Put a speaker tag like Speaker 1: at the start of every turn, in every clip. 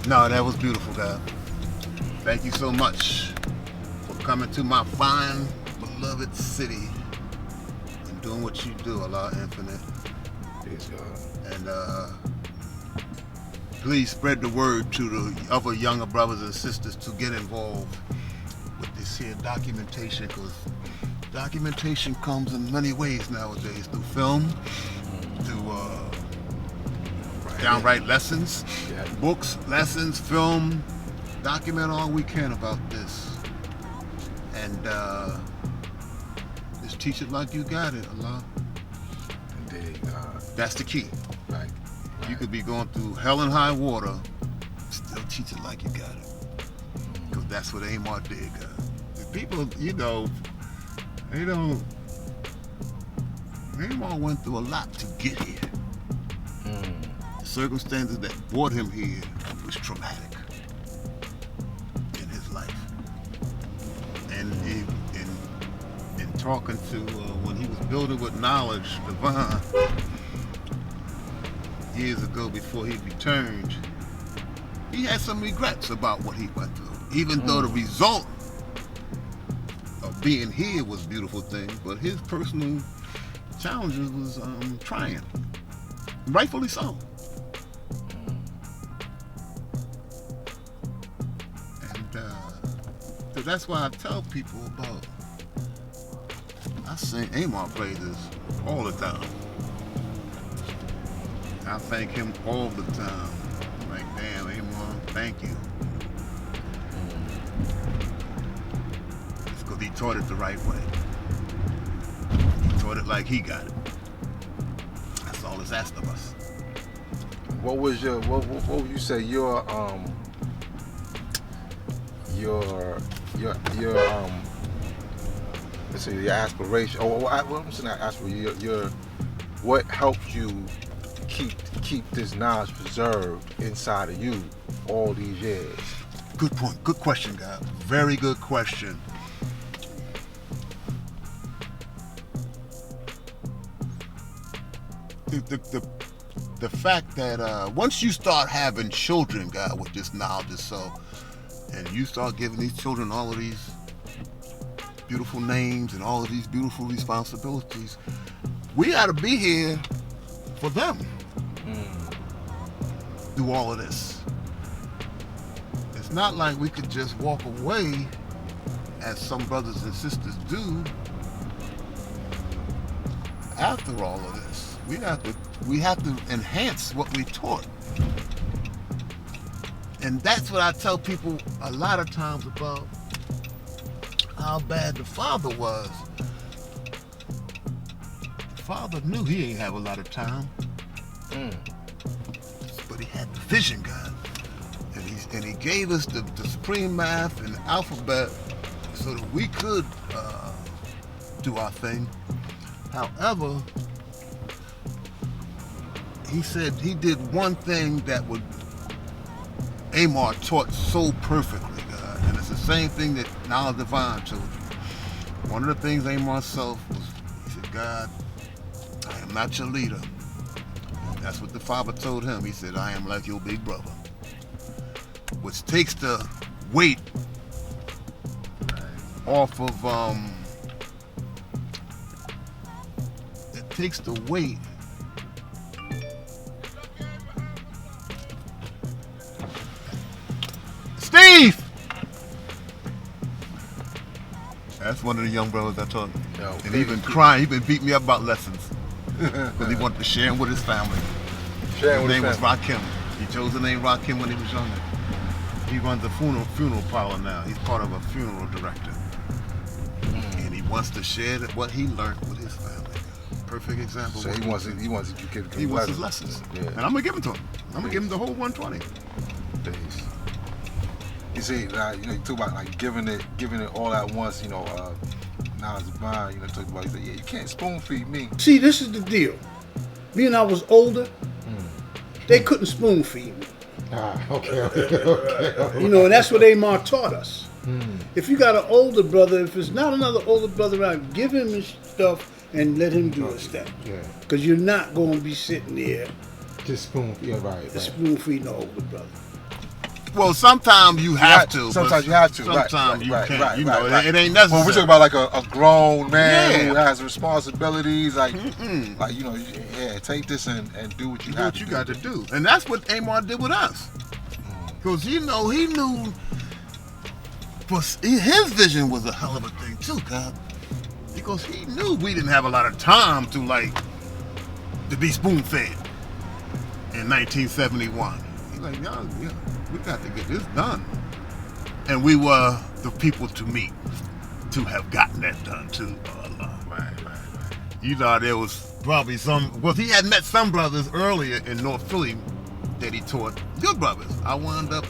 Speaker 1: No, that was beautiful, God. Thank you so much for coming to my fine, beloved city and doing what you do, Allah Infinite.
Speaker 2: Yes, God.
Speaker 1: And please spread the word to the other younger brothers and sisters to get involved with this here documentation, because documentation comes in many ways nowadays, through film, through downright lessons, books, lessons, film. Document all we can about this, and just teach it like you got it, Allah.
Speaker 2: Indeed,
Speaker 1: That's the key.
Speaker 2: right.
Speaker 1: You could be going through hell and high water, still teach it like you got it, because that's what Amar did, God. The people, Amar went through a lot to get here. The circumstances that brought him here was traumatic in his life. And in talking to, when he was building with knowledge, divine, years ago before he returned, he had some regrets about what he went through. Even though the result of being here was a beautiful thing, but his personal challenges was trying. Rightfully so. And that's why I tell people about, I sing Amar play this all the time. I thank him all the time. Like, damn, Amar, thank you. It's because he taught it the right way. He taught it like he got it. That's all it's asked of us.
Speaker 2: What would you say your let's say your aspiration, or I'm saying not aspiration, your what helped you keep this knowledge preserved inside of you all these years?
Speaker 1: Good point. Good question, guy. Very good question. The fact that once you start having children, God, with this knowledge, so, and you start giving these children all of these beautiful names and all of these beautiful responsibilities, we got to be here for them. Do all of this. It's not like we could just walk away, as some brothers and sisters do, after all of this. We have to enhance what we taught. And that's what I tell people a lot of times about how bad the father was. The father knew he ain't have a lot of time. But he had the vision, God. And he gave us the supreme math and the alphabet so that we could do our thing. However, he said he did one thing that would Amar taught so perfectly, God. And it's the same thing that Knowledge Divine told you. One of the things Amar Self was, he said, God, I am not your leader. That's what the father told him. He said, I am like your big brother. Which takes the weight off of, it takes the weight Steve! That's one of the young brothers I taught. And he been crying, he been beating me up about lessons. Because he wanted to share them with his family. His name was Rakim. He chose the name Rakim when he was younger. He runs a funeral parlor now. He's part of a funeral director. And he wants to share what he learned with his family. Perfect example.
Speaker 2: So he wants
Speaker 1: his lessons.
Speaker 2: Yeah.
Speaker 1: And I'm going to give them to him. I'm going to give him the whole 120.
Speaker 2: Peace. You see, you talk about like giving it all at once. Knowledge divine. Talk about. Yeah, you can't spoon feed me.
Speaker 3: See, this is the deal. Being I was older, they couldn't spoon feed me.
Speaker 2: Okay.
Speaker 3: And that's what Amar taught us. If you got an older brother, if it's not another older brother around, give him his stuff and let him do his stuff.
Speaker 2: Yeah.
Speaker 3: Because you're not going to be sitting there
Speaker 2: just spoon feed. Yeah, right.
Speaker 3: spoon feeding the older brother.
Speaker 1: Well, sometimes you have to.
Speaker 2: Sometimes you have to.
Speaker 1: Sometimes you
Speaker 2: right,
Speaker 1: can't.
Speaker 2: right,
Speaker 1: you know,
Speaker 2: right.
Speaker 1: it ain't necessary.
Speaker 2: When we talk about like a grown man
Speaker 1: Yeah.
Speaker 2: who has responsibilities, like you know, take this and do what you
Speaker 1: do
Speaker 2: have
Speaker 1: what you
Speaker 2: to
Speaker 1: got to do, and that's what Amar did with us. Because he knew. His vision was a hell of a thing too, God. Because he knew we didn't have a lot of time to be spoon fed in 1971. He's like, yeah, we got to get this done. And we were the people to meet to have gotten that done too.
Speaker 2: Right.
Speaker 1: You know, there was probably he had met some brothers earlier in North Philly that he taught, good brothers. I wound up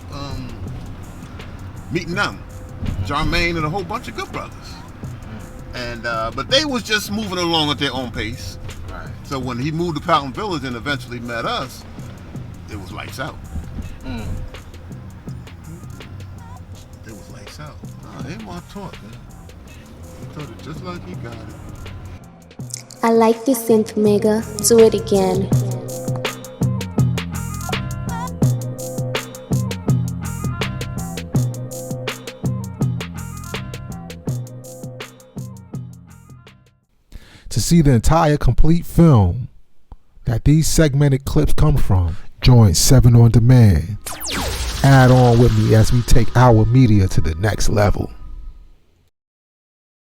Speaker 1: meeting them, Jermaine and a whole bunch of good brothers. And but they was just moving along at their own pace.
Speaker 2: Right.
Speaker 1: So when he moved to Powellton Village and eventually met us, it was lights out. It was lights out. Amar taught, man. He taught it just like he got it.
Speaker 4: I like this synth, Mega. Do it again.
Speaker 5: To see the entire complete film that these segmented clips come from, join 7 on Demand. Add on with me as we take our media to the next level.